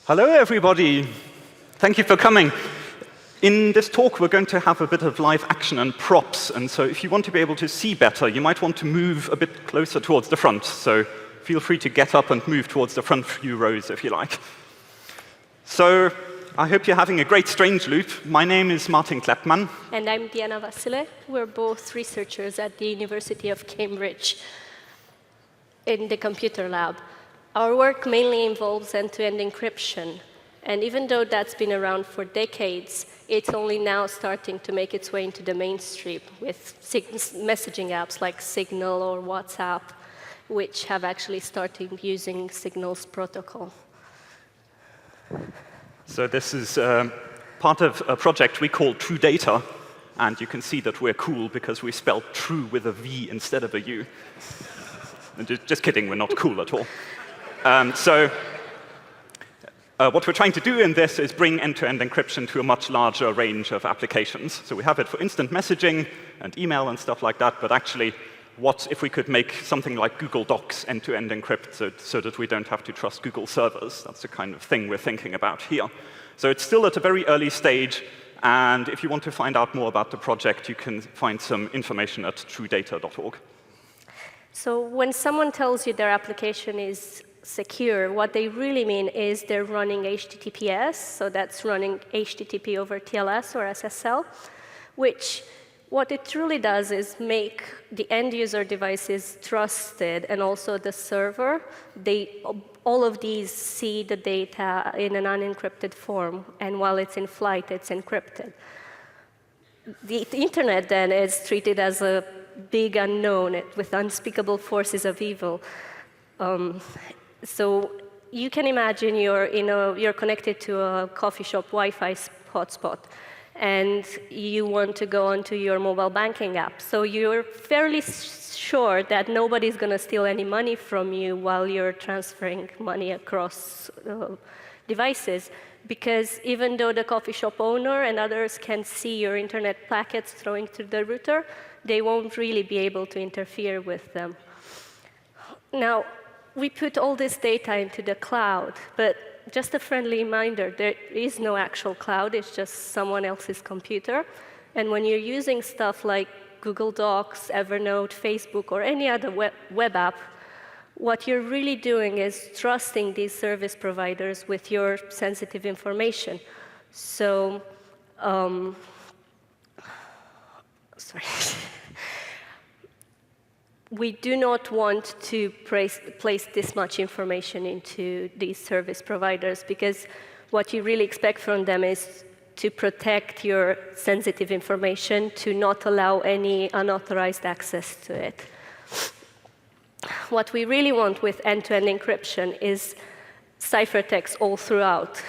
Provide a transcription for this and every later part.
Hello, everybody. Thank you for coming. In this talk, we're going to have a bit of live action and props. And so if you want to be able to see better, you might want to move a bit closer towards the front. So feel free to get up and move towards the front few rows if you like. So I hope you're having a great Strange Loop. My name is Martin Kleppmann. And I'm Vasile. We're both researchers at the University of Cambridge in the computer lab. Our work mainly involves end-to-end encryption. And even though that's been around for decades, it's only now starting to make its way into the mainstream with messaging apps like Signal or WhatsApp, which have actually started using Signal's protocol. So this is part of a project we call True Data. And you can see that we're cool because we spelled true with a V instead of a U. Just kidding, we're not cool at all. What we're trying to do in this is bring end-to-end encryption to a much larger range of applications. So we have it for instant messaging and email and stuff like that, but actually, what if we could make something like Google Docs end-to-end encrypted so that we don't have to trust Google servers? That's the kind of thing we're thinking about here. So it's still at a very early stage, and if you want to find out more about the project, you can find some information at truedata.org. So when someone tells you their application is secure, what they really mean is they're running HTTPS, so that's running HTTP over TLS or SSL, which what it truly does is make the end-user devices trusted and also the server. All of these see the data in an unencrypted form, and while it's in flight, it's encrypted. The internet then is treated as a big unknown with unspeakable forces of evil. So you can imagine you're connected to a coffee shop Wi-Fi hotspot, and you want to go onto your mobile banking app. So you're fairly sure that nobody's going to steal any money from you while you're transferring money across devices, because even though the coffee shop owner and others can see your internet packets flowing through the router, they won't really be able to interfere with them. Now, we put all this data into the cloud, but just a friendly reminder, there is no actual cloud, it's just someone else's computer. And when you're using stuff like Google Docs, Evernote, Facebook, or any other web app, what you're really doing is trusting these service providers with your sensitive information. So, sorry. We do not want to place this much information into these service providers, because what you really expect from them is to protect your sensitive information, to not allow any unauthorized access to it. What we really want with end-to-end encryption is ciphertext all throughout,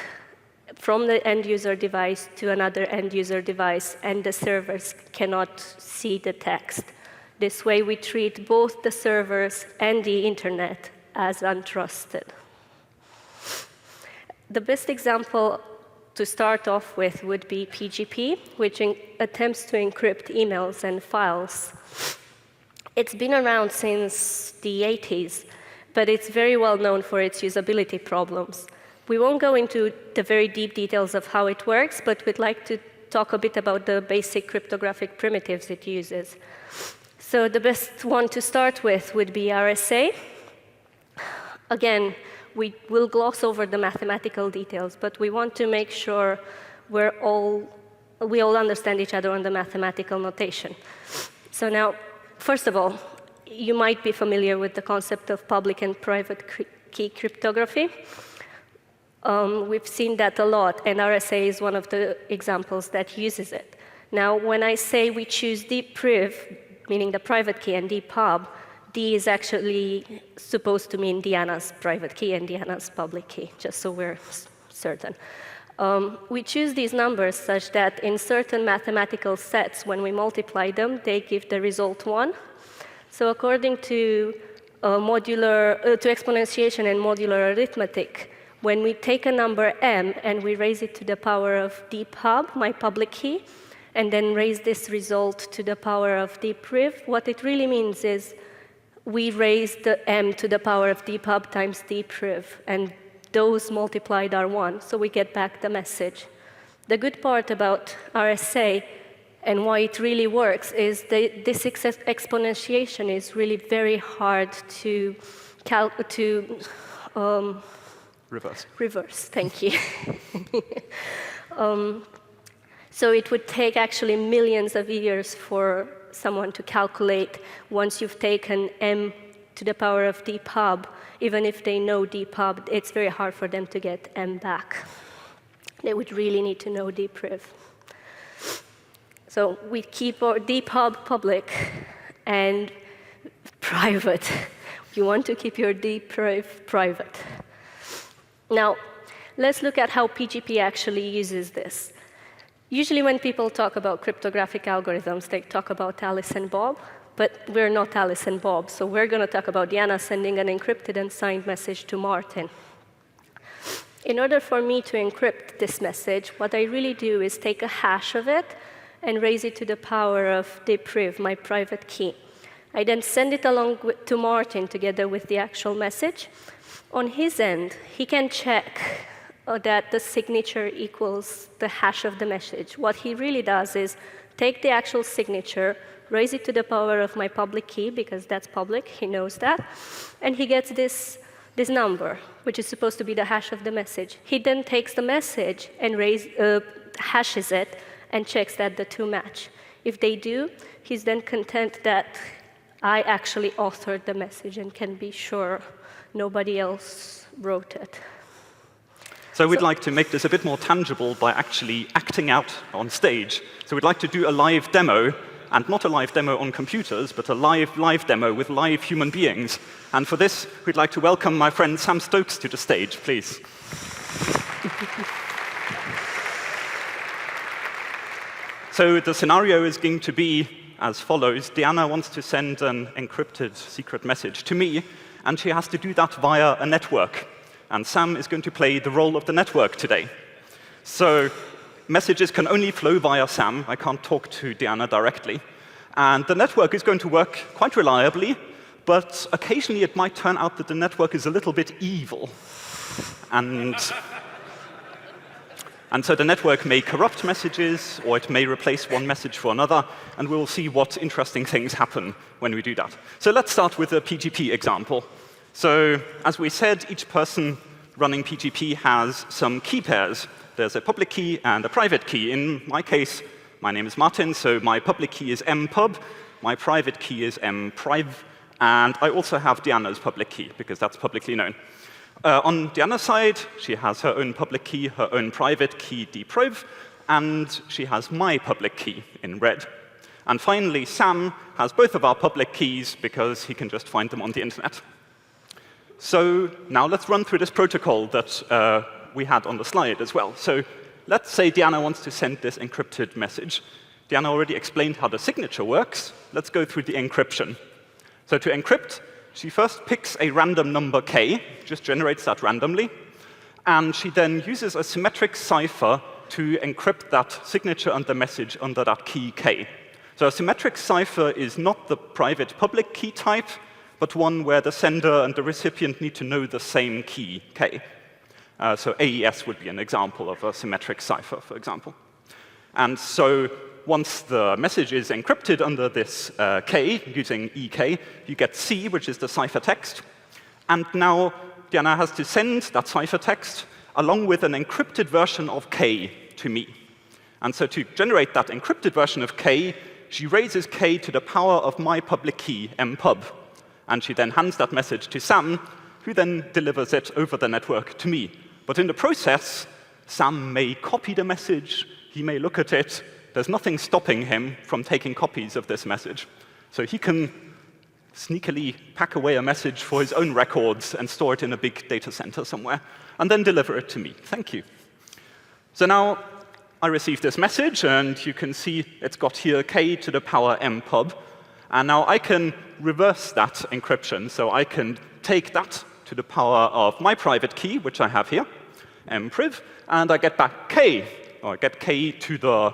from the end-user device to another end-user device, and the servers cannot see the text. This way, we treat both the servers and the internet as untrusted. The best example to start off with would be PGP, which attempts to encrypt emails and files. It's been around since the 80s, but it's very well known for its usability problems. We won't go into the very deep details of how it works, but we'd like to talk a bit about the basic cryptographic primitives it uses. So the best one to start with would be RSA. Again, we will gloss over the mathematical details, but we want to make sure we all understand each other on the mathematical notation. So now, first of all, you might be familiar with the concept of public and private key cryptography. We've seen that a lot, and RSA is one of the examples that uses it. Now, when I say we choose DPRIV, meaning the private key, and DPUB, D is actually supposed to mean Diana's private key and Diana's public key, just so we're certain. We choose these numbers such that in certain mathematical sets, when we multiply them, they give the result 1. So according to exponentiation and modular arithmetic, when we take a number m and we raise it to the power of DPUB, my public key, and then raise this result to the power of DPRIV, what it really means is we raise the m to the power of DPUB times DPRIV, and those multiplied are 1, so we get back the message. The good part about RSA and why it really works is this exponentiation is really very hard to reverse. Thank you. So it would take actually millions of years for someone to calculate once you've taken m to the power of dpub. Even if they know dpub, it's very hard for them to get m back. They would really need to know dpriv. So we keep our dpub public and private. You want to keep your dpriv private. Now, let's look at how PGP actually uses this. Usually when people talk about cryptographic algorithms, they talk about Alice and Bob, but we're not Alice and Bob, so we're going to talk about Diana sending an encrypted and signed message to Martin. In order for me to encrypt this message, what I really do is take a hash of it and raise it to the power of dpriv, my private key. I then send it along to Martin together with the actual message. On his end, he can check that the signature equals the hash of the message. What he really does is take the actual signature, raise it to the power of my public key, because that's public, he knows that, and he gets this number, which is supposed to be the hash of the message. He then takes the message and hashes it and checks that the two match. If they do, he's then content that I actually authored the message and can be sure nobody else wrote it. So we'd like to make this a bit more tangible by actually acting out on stage. So we'd like to do a live demo, and not a live demo on computers, but a live demo with live human beings. And for this, we'd like to welcome my friend Sam Stokes to the stage, please. So the scenario is going to be as follows. Diana wants to send an encrypted secret message to me, and she has to do that via a network. And Sam is going to play the role of the network today. So messages can only flow via Sam. I can't talk to Diana directly. And the network is going to work quite reliably, but occasionally it might turn out that the network is a little bit evil. And so the network may corrupt messages, or it may replace one message for another, and we'll see what interesting things happen when we do that. So let's start with a PGP example. So as we said, each person running PGP has some key pairs. There's a public key and a private key. In my case, my name is Martin, so my public key is mpub, my private key is mpriv, and I also have Diana's public key, because that's publicly known. On Diana's side, she has her own public key, her own private key, dpriv, and she has my public key in red. And finally, Sam has both of our public keys, because he can just find them on the internet. So now let's run through this protocol that we had on the slide as well. So let's say Diana wants to send this encrypted message. Diana already explained how the signature works. Let's go through the encryption. So to encrypt, she first picks a random number k, just generates that randomly, and she then uses a symmetric cipher to encrypt that signature and the message under that key k. So a symmetric cipher is not the private public key type, but one where the sender and the recipient need to know the same key, k. So AES would be an example of a symmetric cipher, for example. And so once the message is encrypted under this k, using EK, you get C, which is the ciphertext. And now Diana has to send that ciphertext along with an encrypted version of k to me. And so to generate that encrypted version of k, she raises k to the power of my public key, mpub. And she then hands that message to Sam, who then delivers it over the network to me. But in the process, Sam may copy the message, he may look at it. There's nothing stopping him from taking copies of this message. So he can sneakily pack away a message for his own records and store it in a big data center somewhere, and then deliver it to me. Thank you. So now I received this message, and you can see it's got here k to the power mpub. And now I can reverse that encryption. So I can take that to the power of my private key, which I have here, mpriv, and I get back k, or I get k to the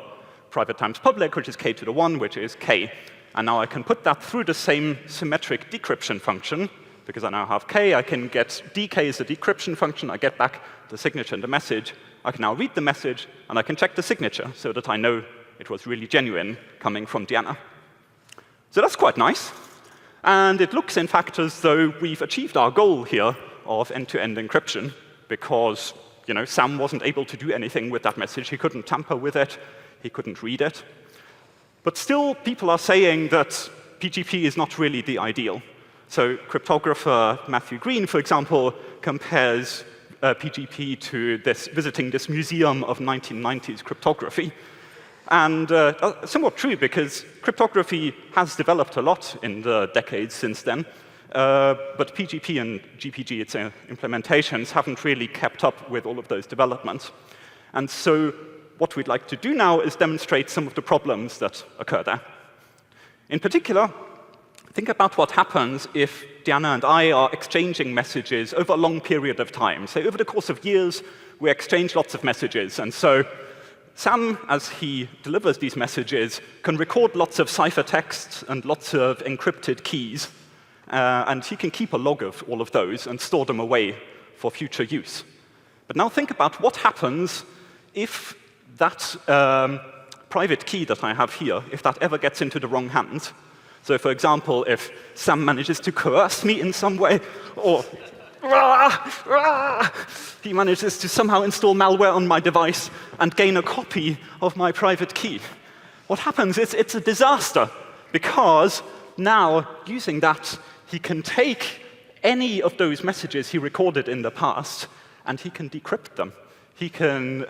private times public, which is k to the 1, which is k. And now I can put that through the same symmetric decryption function because I now have K, I can get DK as a decryption function. I get back the signature and the message. I can now read the message, and I can check the signature so that I know it was really genuine coming from Diana. So that's quite nice. And it looks, in fact, as though we've achieved our goal here of end-to-end encryption, because Sam wasn't able to do anything with that message. He couldn't tamper with it. He couldn't read it. But still, people are saying that PGP is not really the ideal. So cryptographer Matthew Green, for example, compares PGP to visiting this museum of 1990s cryptography. And somewhat true, because cryptography has developed a lot in the decades since then. But PGP and GPG, its implementations, haven't really kept up with all of those developments. And so what we'd like to do now is demonstrate some of the problems that occur there. In particular, think about what happens if Diana and I are exchanging messages over a long period of time. Say, over the course of years, we exchange lots of messages. And so Sam, as he delivers these messages, can record lots of ciphertexts and lots of encrypted keys. And he can keep a log of all of those and store them away for future use. But now think about what happens if that private key that I have here, if that ever gets into the wrong hands. So for example, if Sam manages to coerce me in some way, or he manages to somehow install malware on my device and gain a copy of my private key. What happens is it's a disaster, because now, using that, he can take any of those messages he recorded in the past, and he can decrypt them. He can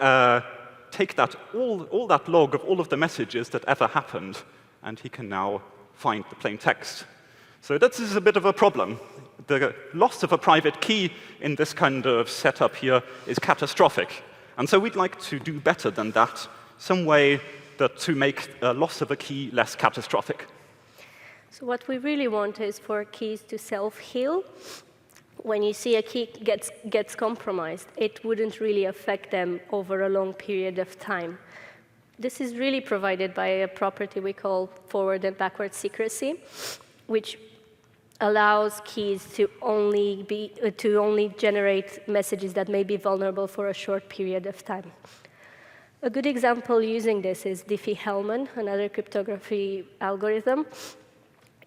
take that all that log of all of the messages that ever happened, and he can now find the plain text. So this is a bit of a problem. The loss of a private key in this kind of setup here is catastrophic. And so we'd like to do better than that, some way to make a loss of a key less catastrophic. So what we really want is for keys to self-heal. When you see a key gets compromised, it wouldn't really affect them over a long period of time. This is really provided by a property we call forward and backward secrecy, which allows keys to only generate messages that may be vulnerable for a short period of time. A good example using this is DiffieHellman, another cryptography algorithm.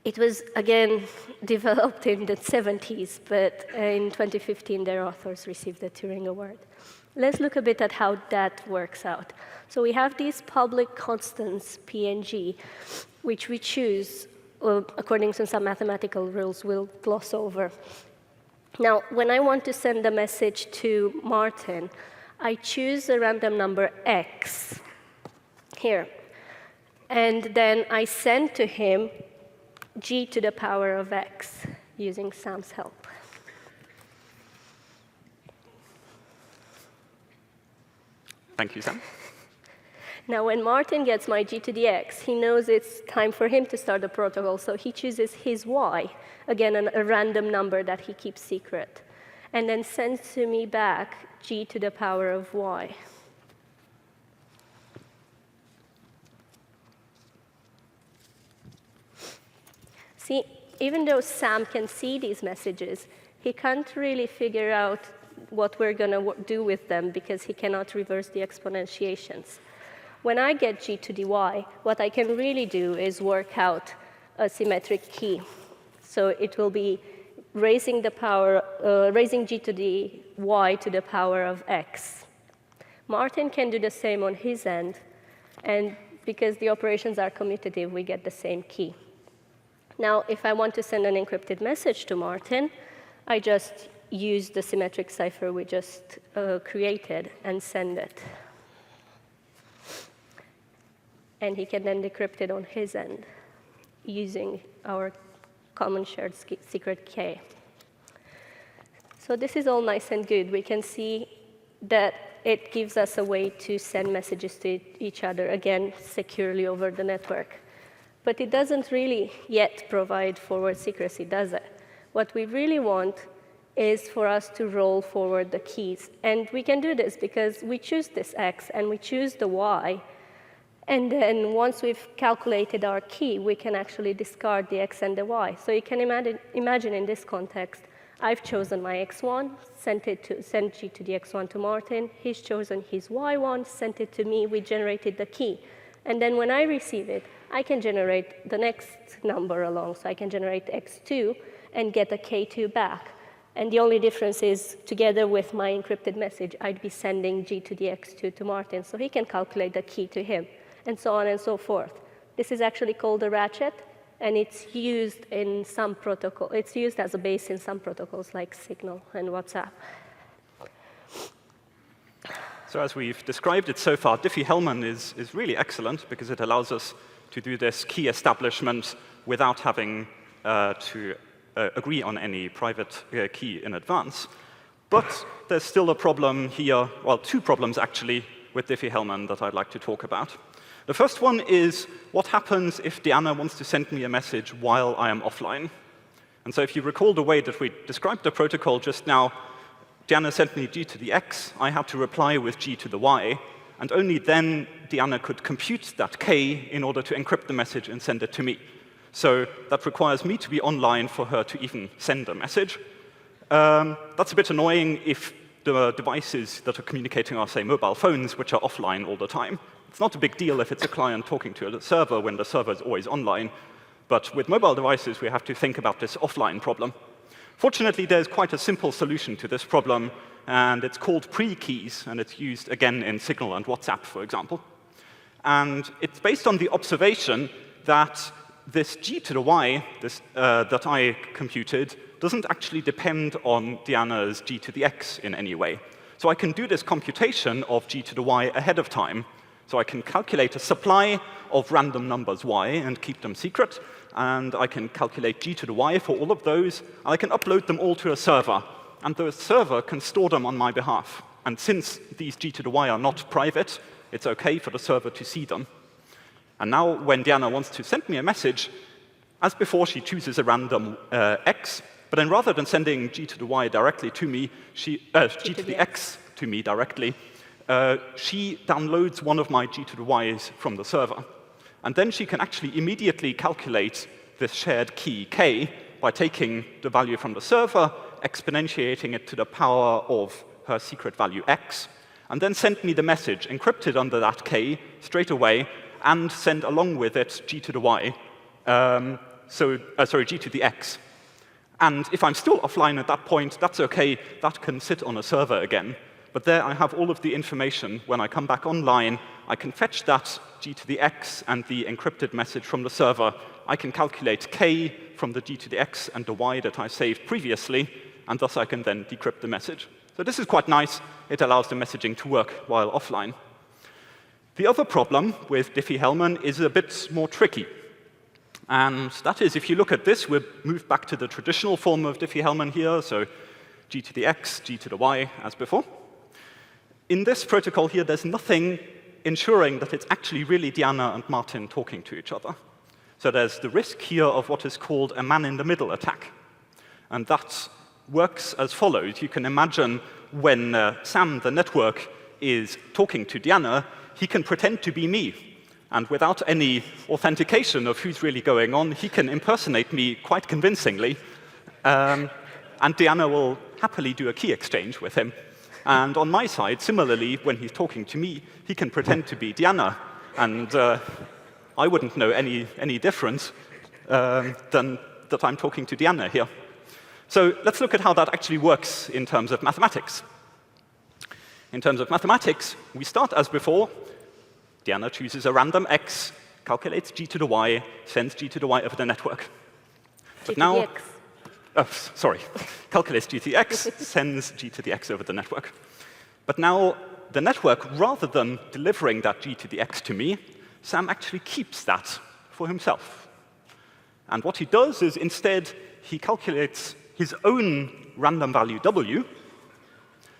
It was, again, developed in the 70s, but in 2015, their authors received the Turing Award. Let's look a bit at how that works out. So we have these public constants, P and G, which we choose according to some mathematical rules we'll gloss over. Now, when I want to send a message to Martin, I choose a random number x here. And then I send to him g to the power of x using Sam's help. Thank you, Sam. Now, when Martin gets my g to the x, he knows it's time for him to start the protocol, so he chooses his y, again, a random number that he keeps secret, and then sends to me back g to the power of y. See, even though Sam can see these messages, he can't really figure out what we're going to do with them because he cannot reverse the exponentiations. When I get g to the y, what I can really do is work out a symmetric key. So it will be raising g to the y to the power of x. Martin can do the same on his end, and because the operations are commutative, we get the same key. Now, if I want to send an encrypted message to Martin, I just use the symmetric cipher we just created and send it. And he can then decrypt it on his end using our common shared secret K. So this is all nice and good. We can see that it gives us a way to send messages to each other, again, securely over the network. But it doesn't really yet provide forward secrecy, does it? What we really want is for us to roll forward the keys. And we can do this because we choose this X and we choose the Y. And then once we've calculated our key, we can actually discard the x and the y. So you can imagine in this context, I've chosen my x1, sent g to the x1 to Martin. He's chosen his y1, sent it to me. We generated the key. And then when I receive it, I can generate the next number along. So I can generate x2 and get a k2 back. And the only difference is, together with my encrypted message, I'd be sending g to the x2 to Martin, so he can calculate the key to him, and so on and so forth. This is actually called a ratchet, and it's used in some protocol. It's used as a base in some protocols like Signal and WhatsApp. So as we've described it so far, DiffieHellman is really excellent because it allows us to do this key establishment without having to agree on any private key in advance. But there's still a problem here, well, two problems actually, with DiffieHellman that I'd like to talk about. The first one is, what happens if Diana wants to send me a message while I am offline? And so if you recall the way that we described the protocol just now, Diana sent me g to the x, I had to reply with g to the y, and only then Diana could compute that k in order to encrypt the message and send it to me. So that requires me to be online for her to even send a message. That's a bit annoying if the devices that are communicating are, say, mobile phones, which are offline all the time. It's not a big deal if it's a client talking to a server when the server is always online. But with mobile devices, we have to think about this offline problem. Fortunately, there's quite a simple solution to this problem, and it's called Prekeys, and it's used, again, in Signal and WhatsApp, for example. And it's based on the observation that this g to the y that I computed doesn't actually depend on Diana's g to the x in any way. So I can do this computation of g to the y ahead of time. So I can calculate a supply of random numbers y and keep them secret, and I can calculate g to the y for all of those, and I can upload them all to a server, and the server can store them on my behalf. And since these g to the y are not private, it's OK for the server to see them. And now when Diana wants to send me a message, as before, she chooses a random x, but then rather than sending g to the y directly to me, g to the x to me directly, she downloads one of my g to the y's from the server. And then she can actually immediately calculate this shared key k by taking the value from the server, exponentiating it to the power of her secret value x, and then send me the message encrypted under that k straight away, and send along with it g to the y, g to the x. And if I'm still offline at that point, that's OK. That can sit on a server again. But there I have all of the information. When I come back online, I can fetch that g to the x and the encrypted message from the server. I can calculate k from the g to the x and the y that I saved previously, and thus I can then decrypt the message. So this is quite nice. It allows the messaging to work while offline. The other problem with DiffieHellman is a bit more tricky. And that is, if you look at this, we've moved back to the traditional form of DiffieHellman here, so g to the x, g to the y, as before. In this protocol here, there's nothing ensuring that it's actually really Diana and Martin talking to each other. So there's the risk here of what is called a man-in-the-middle attack. And that works as follows. You can imagine when Sam, the network, is talking to Diana, he can pretend to be me. And without any authentication of who's really going on, he can impersonate me quite convincingly. And Diana will happily do a key exchange with him. And on my side, similarly, when he's talking to me, he can pretend to be Diana. And I wouldn't know any difference than that I'm talking to Diana here. So let's look at how that actually works in terms of mathematics. In terms of mathematics, we start as before. Diana chooses a random x, calculates g to the y, sends g to the y over the network. But now, calculates g to the x, sends g to the x over the network. But now, the network, rather than delivering that g to the x to me, Sam actually keeps that for himself. And what he does is instead, he calculates his own random value w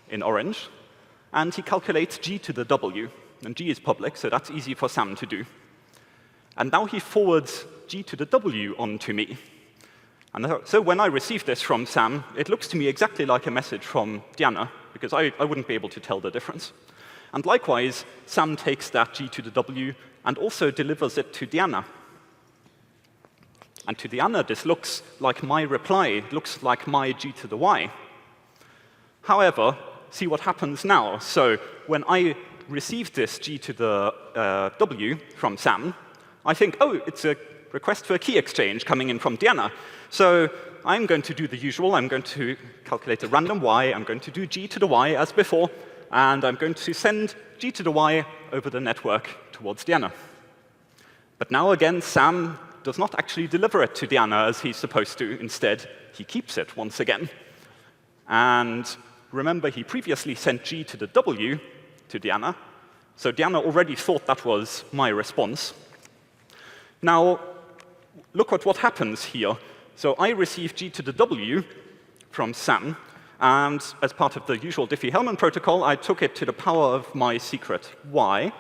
in orange, and he calculates g to the w. And g is public, so that's easy for Sam to do. And now he forwards g to the w on to me. And so when I receive this from Sam, it looks to me exactly like a message from Diana, because I wouldn't be able to tell the difference. And likewise, Sam takes that g to the w and also delivers it to Diana. And to Diana, this looks like my reply. It looks like my G to the Y. However, see what happens now. So when I receive this G to the W from Sam, I think, oh, it's a request for a key exchange coming in from Diana. So I'm going to do the usual. I'm going to calculate a random Y. I'm going to do G to the Y as before. And I'm going to send G to the Y over the network towards Diana. But now again, Sam does not actually deliver it to Diana as he's supposed to. Instead, he keeps it once again. And remember, he previously sent G to the W to Diana. So Diana already thought that was my response. Now, look at what happens here. So I receive G to the W from Sam. And as part of the usual DiffieHellman protocol, I took it to the power of my secret Y.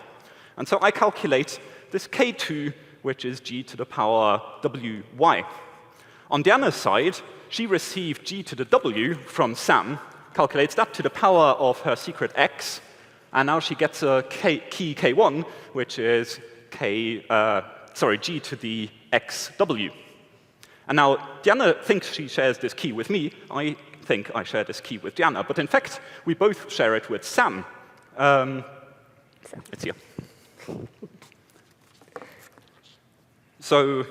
And so I calculate this K2, which is G to the power WY. On Diana's side, she received G to the W from Sam, calculates that to the power of her secret X, and now she gets a key K1, which is G to the XW. And now Diana thinks she shares this key with me. I think I share this key with Diana. But in fact, we both share it with Sam. It's here. So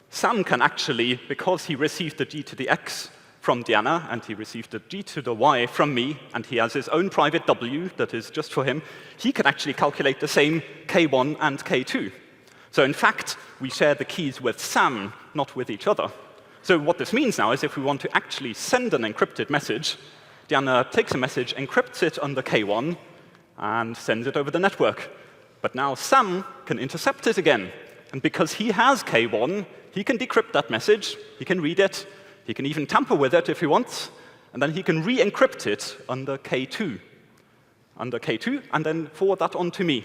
Sam can actually, because he received the G to the X from Diana, and he received the G to the Y from me, and he has his own private W that is just for him, he can actually calculate the same K1 and K2. So in fact, we share the keys with Sam, not with each other. So what this means now is if we want to actually send an encrypted message, Diana takes a message, encrypts it under K1, and sends it over the network. But now Sam can intercept it again. And because he has K1, he can decrypt that message, he can read it, he can even tamper with it if he wants, and then he can re-encrypt it under K2, and then forward that on to me.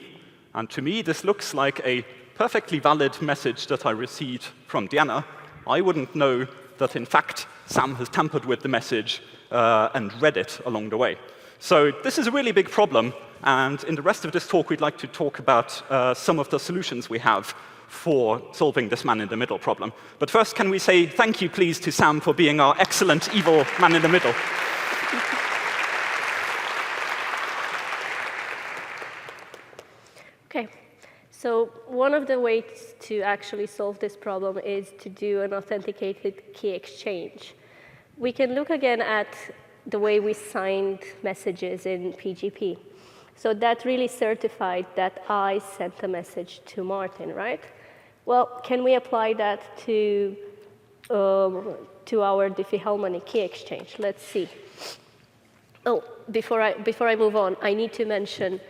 And to me, this looks like a perfectly valid message that I received from Diana. I wouldn't know that, in fact, Sam has tampered with the message and read it along the way. So this is a really big problem, and in the rest of this talk, we'd like to talk about some of the solutions we have for solving this man-in-the-middle problem. But first, can we say thank you, please, to Sam for being our excellent, evil man-in-the-middle? OK. So one of the ways to actually solve this problem is to do an authenticated key exchange. We can look again at the way we signed messages in PGP. So that really certified that I sent a message to Martin, right? Well, can we apply that to our DiffieHellman key exchange? Let's see. Oh, before I move on, I need to mention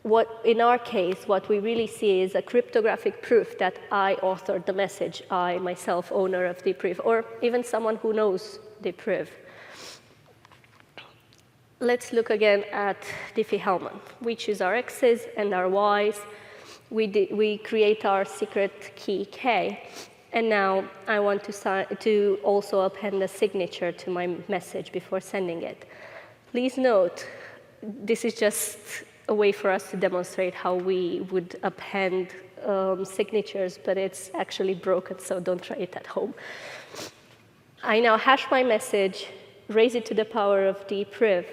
what, in our case, what we really see is a cryptographic proof that I authored the message, I, myself, owner of the proof, or even someone who knows the proof. Let's look again at DiffieHellman. We choose our X's and our Y's. We create our secret key K. And now I want to also append a signature to my message before sending it. Please note, this is just a way for us to demonstrate how we would append signatures, but it's actually broken, so don't try it at home. I now hash my message, raise it to the power of the proof,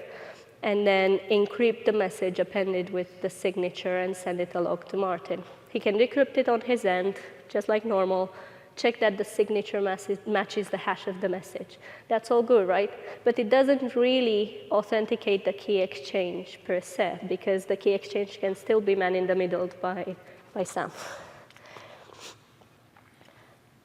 and then encrypt the message appended with the signature and send it along to Martin. He can decrypt it on his end, just like normal, check that the signature matches the hash of the message. That's all good, right? But it doesn't really authenticate the key exchange per se, because the key exchange can still be man-in-the-middle by Sam.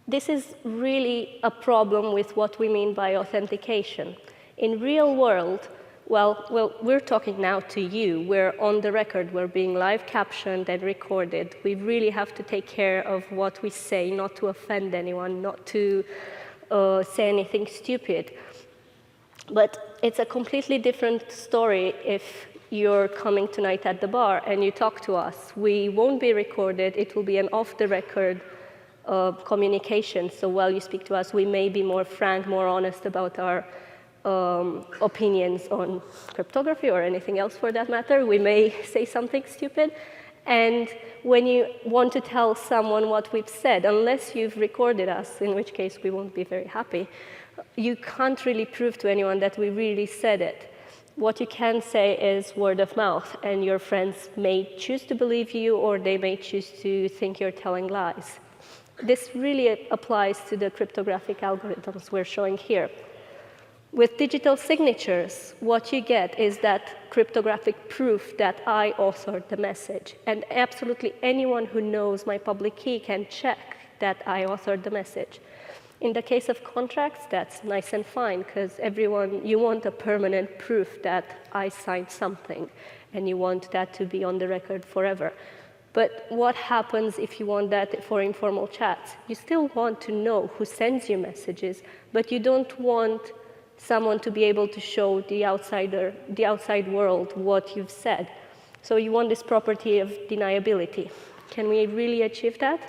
This is really a problem with what we mean by authentication. In real world, well, we're talking now to you. We're on the record. We're being live captioned and recorded. We really have to take care of what we say, not to offend anyone, not to say anything stupid. But it's a completely different story if you're coming tonight at the bar and you talk to us. We won't be recorded. It will be an off-the-record communication. So while you speak to us, we may be more frank, more honest about our opinions on cryptography or anything else for that matter. We may say something stupid. And when you want to tell someone what we've said, unless you've recorded us, in which case we won't be very happy, you can't really prove to anyone that we really said it. What you can say is word of mouth, and your friends may choose to believe you, or they may choose to think you're telling lies. This really applies to the cryptographic algorithms we're showing here. With digital signatures, what you get is that cryptographic proof that I authored the message. And absolutely anyone who knows my public key can check that I authored the message. In the case of contracts, that's nice and fine, because you want a permanent proof that I signed something, and you want that to be on the record forever. But what happens if you want that for informal chats? You still want to know who sends you messages, but you don't want someone to be able to show the outside world what you've said. So you want this property of deniability. Can we really achieve that?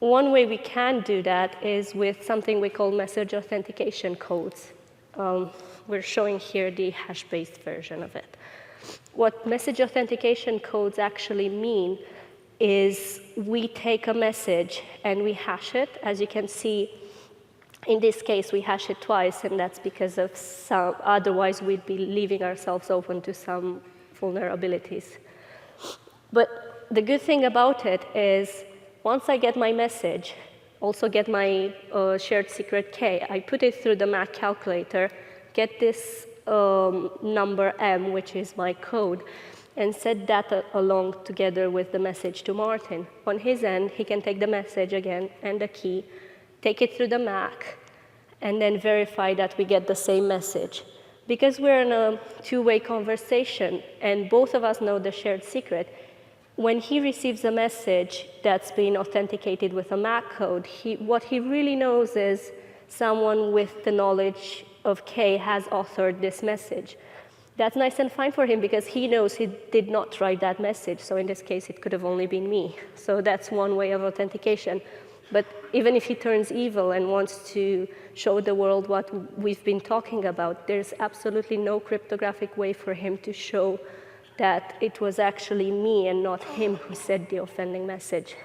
One way we can do that is with something we call message authentication codes. We're showing here the hash-based version of it. What message authentication codes actually mean is we take a message and we hash it. As you can see, in this case, we hash it twice, and that's because of otherwise we'd be leaving ourselves open to some vulnerabilities. But the good thing about it is once I get my message, also get my shared secret key, I put it through the Mac calculator, get this number M, which is my code, and set that along together with the message to Martin. On his end, he can take the message again and the key, take it through the Mac, and then verify that we get the same message. Because we're in a two-way conversation, and both of us know the shared secret, when he receives a message that's been authenticated with a Mac code, what he really knows is someone with the knowledge of K has authored this message. That's nice and fine for him because he knows he did not write that message. So in this case, it could have only been me. So that's one way of authentication. But even if he turns evil and wants to show the world what we've been talking about, there's absolutely no cryptographic way for him to show that it was actually me and not him who said the offending message.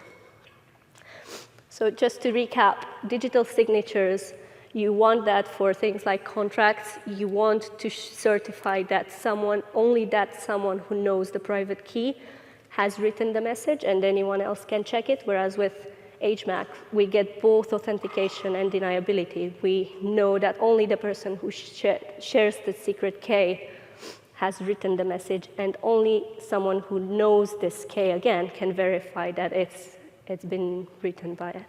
So just to recap, digital signatures, you want that for things like contracts. You want to certify that only someone who knows the private key has written the message, and anyone else can check it. Whereas with HMAC, we get both authentication and deniability. We know that only the person who shares the secret key has written the message, and only someone who knows this key again can verify that it's been written by it.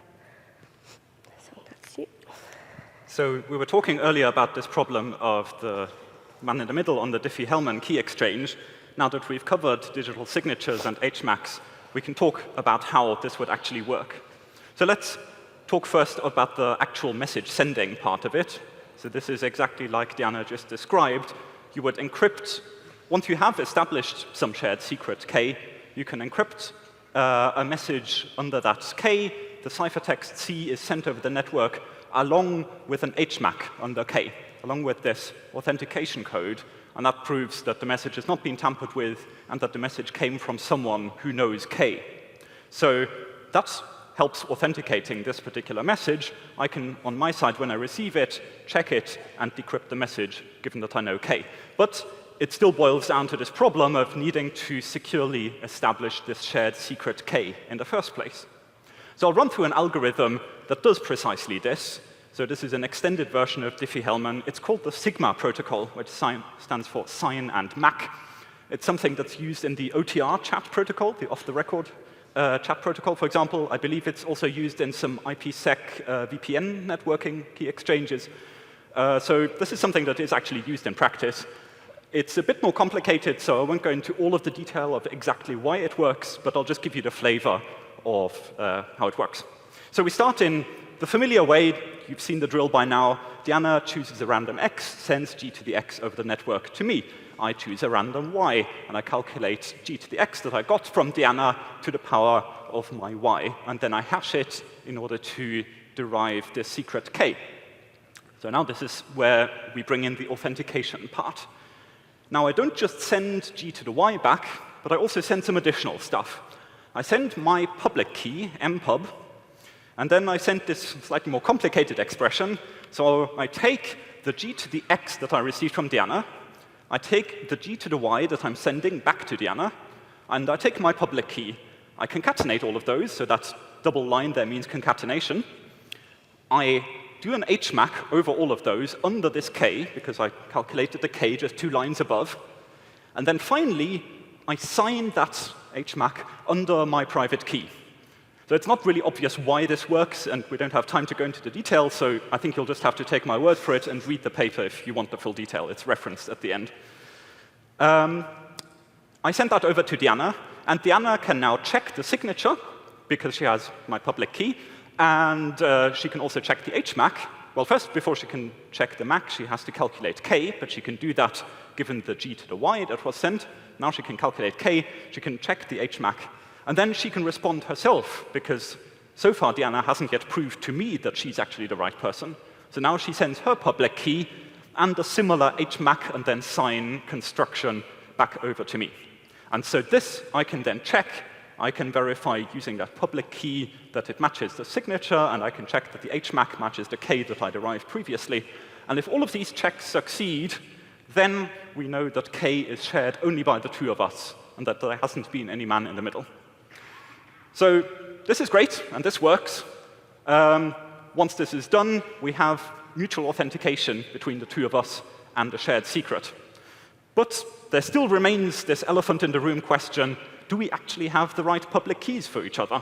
So that's it. So we were talking earlier about this problem of the man in the middle on the DiffieHellman key exchange. Now that we've covered digital signatures and HMACs, we can talk about how this would actually work. So let's talk first about the actual message sending part of it. So this is exactly like Diana just described. You would encrypt, once you have established some shared secret K, you can encrypt a message under that K. The ciphertext C is sent over the network along with an HMAC under K, along with this authentication code. And that proves that the message has not been tampered with and that the message came from someone who knows K. So that helps authenticating this particular message. I can, on my side, when I receive it, check it and decrypt the message, given that I know K. But it still boils down to this problem of needing to securely establish this shared secret K in the first place. So I'll run through an algorithm that does precisely this. So this is an extended version of DiffieHellman. It's called the Sigma protocol, which stands for Sign and Mac. It's something that's used in the OTR chat protocol, the off-the-record chat protocol, for example. I believe it's also used in some IPsec VPN networking key exchanges. So this is something that is actually used in practice. It's a bit more complicated, so I won't go into all of the detail of exactly why it works, but I'll just give you the flavor of how it works. So we start in the familiar way. You've seen the drill by now. Diana chooses a random x, sends g to the x over the network to me. I choose a random y, and I calculate g to the x that I got from Diana to the power of my y. And then I hash it in order to derive the secret k. So now this is where we bring in the authentication part. Now, I don't just send g to the y back, but I also send some additional stuff. I send my public key, mpub, and then I send this slightly more complicated expression. So I take the g to the x that I received from Diana, I take the g to the y that I'm sending back to Diana, and I take my public key. I concatenate all of those, so that double line there means concatenation. I do an HMAC over all of those under this k, because I calculated the k just 2 lines above. And then finally, I sign that HMAC under my private key. So it's not really obvious why this works, and we don't have time to go into the details, so I think you'll just have to take my word for it and read the paper if you want the full detail. It's referenced at the end. I send that over to Diana, and Diana can now check the signature, because she has my public key, and she can also check the HMAC. Well, first, before she can check the MAC, she has to calculate k, but she can do that given the g to the y that was sent. Now she can calculate k, she can check the HMAC, and then she can respond herself, because so far Diana hasn't yet proved to me that she's actually the right person. So now she sends her public key and a similar HMAC and then sign construction back over to me. And so this I can then check. I can verify using that public key that it matches the signature, and I can check that the HMAC matches the k that I derived previously. And if all of these checks succeed, then we know that k is shared only by the two of us, and that there hasn't been any man in the middle. So this is great, and this works. Once this is done, we have mutual authentication between the two of us and a shared secret. But there still remains this elephant in the room question: do we actually have the right public keys for each other?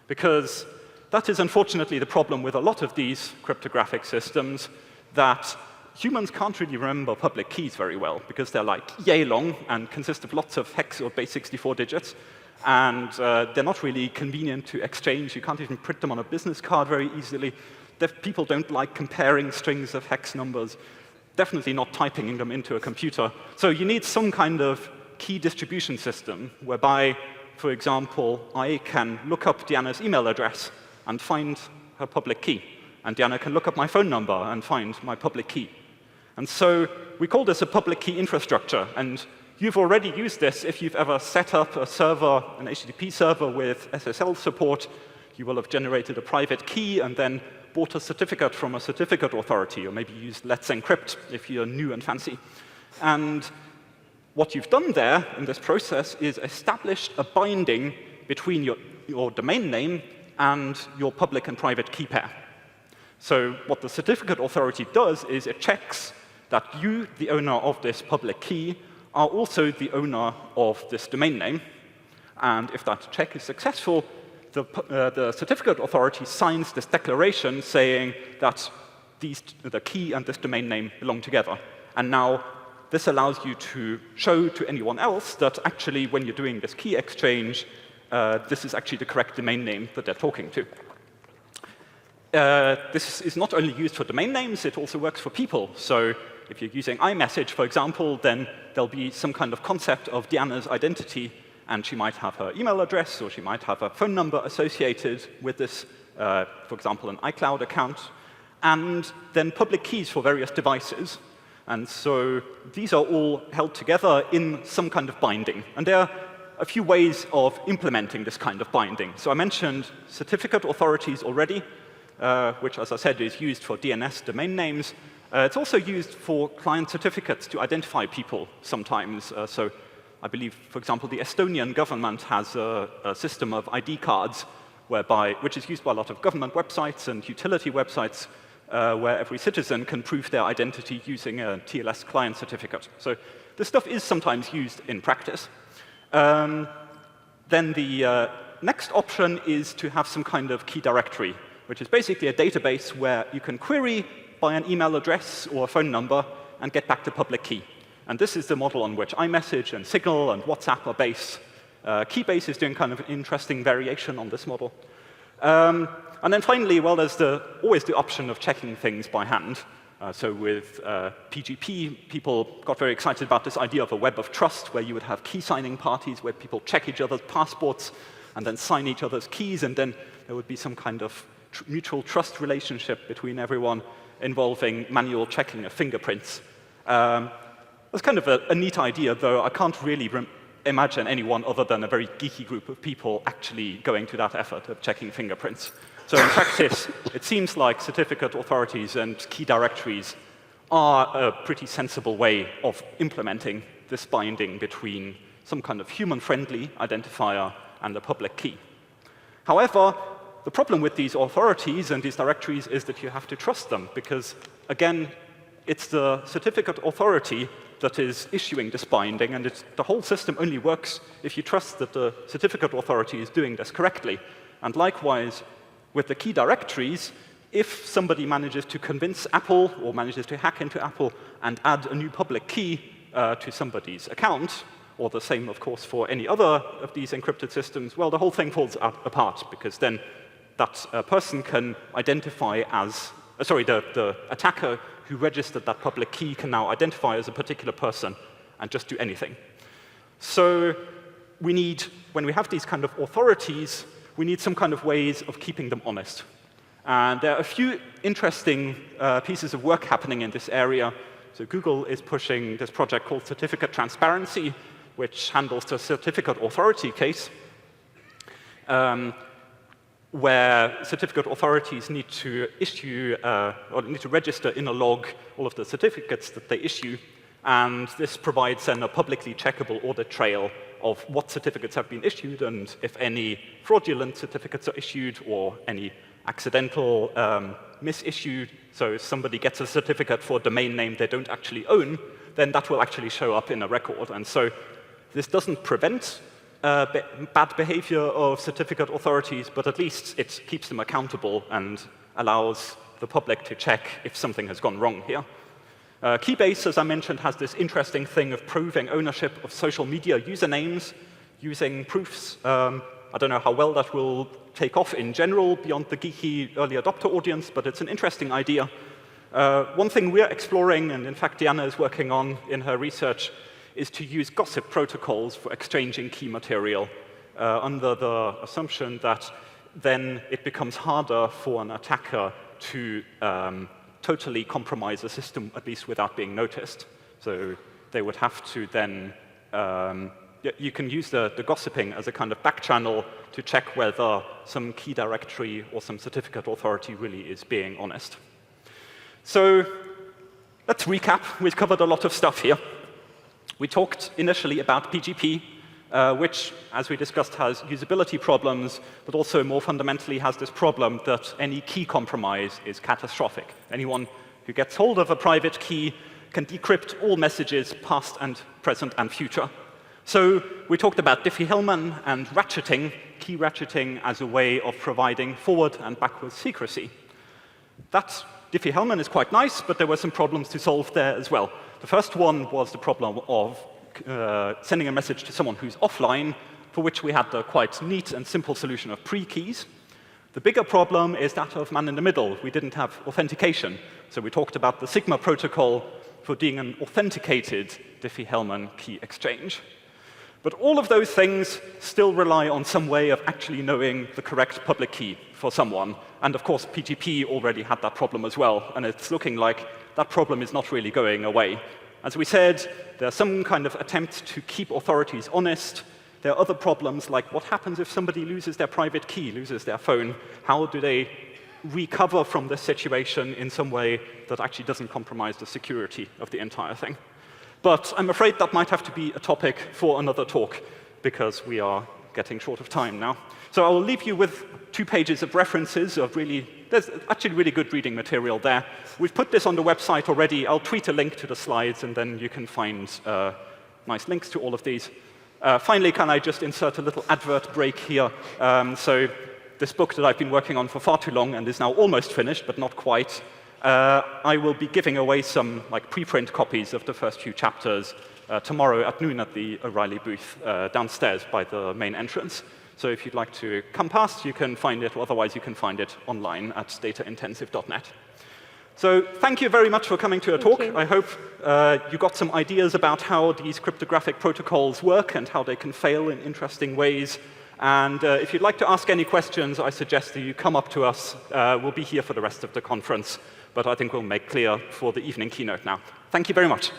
Because that is unfortunately the problem with a lot of these cryptographic systems, that humans can't really remember public keys very well, because they're like yay long and consist of lots of hex or base 64 digits. And they're not really convenient to exchange. You can't even print them on a business card very easily. People don't like comparing strings of hex numbers, definitely not typing them into a computer. So you need some kind of key distribution system whereby, for example, I can look up Diana's email address and find her public key. And Diana can look up my phone number and find my public key. And so we call this a public key infrastructure. And you've already used this if you've ever set up a server, an HTTP server with SSL support. You will have generated a private key and then bought a certificate from a certificate authority, or maybe used Let's Encrypt if you're new and fancy. And what you've done there in this process is established a binding between your domain name and your public and private key pair. So what the certificate authority does is it checks that you, the owner of this public key, are also the owner of this domain name. And if that check is successful, the certificate authority signs this declaration saying that the key and this domain name belong together. And now this allows you to show to anyone else that actually when you're doing this key exchange, this is actually the correct domain name that they're talking to. This is not only used for domain names, it also works for people. So if you're using iMessage, for example, then there'll be some kind of concept of Diana's identity, and she might have her email address, or she might have a phone number associated with this, for example, an iCloud account, and then public keys for various devices. And so these are all held together in some kind of binding. And there are a few ways of implementing this kind of binding. So I mentioned certificate authorities already, which, as I said, is used for DNS domain names. It's also used for client certificates to identify people sometimes. So I believe, for example, the Estonian government has a system of ID cards which is used by a lot of government websites and utility websites, where every citizen can prove their identity using a TLS client certificate. So this stuff is sometimes used in practice. Then the next option is to have some kind of key directory, which is basically a database where you can query by an email address or a phone number and get back the public key. And this is the model on which iMessage and Signal and WhatsApp are based. Keybase is doing kind of an interesting variation on this model. And then finally, well, there's always the option of checking things by hand. So with PGP, people got very excited about this idea of a web of trust, where you would have key signing parties where people check each other's passports and then sign each other's keys, and then there would be some kind of mutual trust relationship between everyone involving manual checking of fingerprints. That's kind of a neat idea, though I can't really imagine anyone other than a very geeky group of people actually going to that effort of checking fingerprints. So in practice, it seems like certificate authorities and key directories are a pretty sensible way of implementing this binding between some kind of human-friendly identifier and a public key. However, the problem with these authorities and these directories is that you have to trust them, because, again, it's the certificate authority that is issuing this binding, and the whole system only works if you trust that the certificate authority is doing this correctly. And likewise, with the key directories, if somebody manages to convince Apple or manages to hack into Apple and add a new public key to somebody's account, or the same, of course, for any other of these encrypted systems, well, the whole thing falls apart, because then that person can identify as, the attacker who registered that public key can now identify as a particular person and just do anything. So we need, when we have these kind of authorities, we need some kind of ways of keeping them honest. And there are a few interesting pieces of work happening in this area. So Google is pushing this project called Certificate Transparency, which handles the certificate authority case, where certificate authorities need to issue, or need to register in a log all of the certificates that they issue, and this provides then a publicly checkable audit trail of what certificates have been issued, and if any fraudulent certificates are issued, or any accidental misissued. So if somebody gets a certificate for a domain name they don't actually own, then that will actually show up in a record. And so this doesn't prevent bad behavior of certificate authorities, but at least it keeps them accountable and allows the public to check if something has gone wrong here. Keybase, as I mentioned, has this interesting thing of proving ownership of social media usernames using proofs. I don't know how well that will take off in general beyond the geeky early adopter audience, but it's an interesting idea. One thing we're exploring, and in fact Diana is working on in her research, is to use gossip protocols for exchanging key material under the assumption that then it becomes harder for an attacker to totally compromise a system, at least without being noticed. So they would have to then, you can use the gossiping as a kind of back channel to check whether some key directory or some certificate authority really is being honest. So let's recap. We've covered a lot of stuff here. We talked initially about PGP, which, as we discussed, has usability problems, but also more fundamentally has this problem that any key compromise is catastrophic. Anyone who gets hold of a private key can decrypt all messages, past and present and future. So we talked about DiffieHellman and ratcheting, key ratcheting as a way of providing forward and backward secrecy. That DiffieHellman is quite nice, but there were some problems to solve there as well. The first one was the problem of sending a message to someone who's offline, for which we had the quite neat and simple solution of Prekeys. The bigger problem is that of man in the middle. We didn't have authentication. So we talked about the Sigma protocol for doing an authenticated DiffieHellman key exchange. But all of those things still rely on some way of actually knowing the correct public key for someone. And of course, PGP already had that problem as well, and it's looking like that problem is not really going away. As we said, there's some kind of attempt to keep authorities honest. There are other problems, like what happens if somebody loses their private key, loses their phone? How do they recover from this situation in some way that actually doesn't compromise the security of the entire thing? But I'm afraid that might have to be a topic for another talk, because we are getting short of time now. So I will leave you with 2 pages of references of there's actually really good reading material there. We've put this on the website already. I'll tweet a link to the slides, and then you can find nice links to all of these. Finally, can I just insert a little advert break here? So this book that I've been working on for far too long and is now almost finished, but not quite, I will be giving away some preprint copies of the first few chapters tomorrow at noon at the O'Reilly booth downstairs by the main entrance. So if you'd like to come past, you can find it, or otherwise you can find it online at dataintensive.net. So thank you very much for coming to a talk. I hope you got some ideas about how these cryptographic protocols work and how they can fail in interesting ways. And if you'd like to ask any questions, I suggest that you come up to us. We'll be here for the rest of the conference, but I think we'll make clear for the evening keynote now. Thank you very much.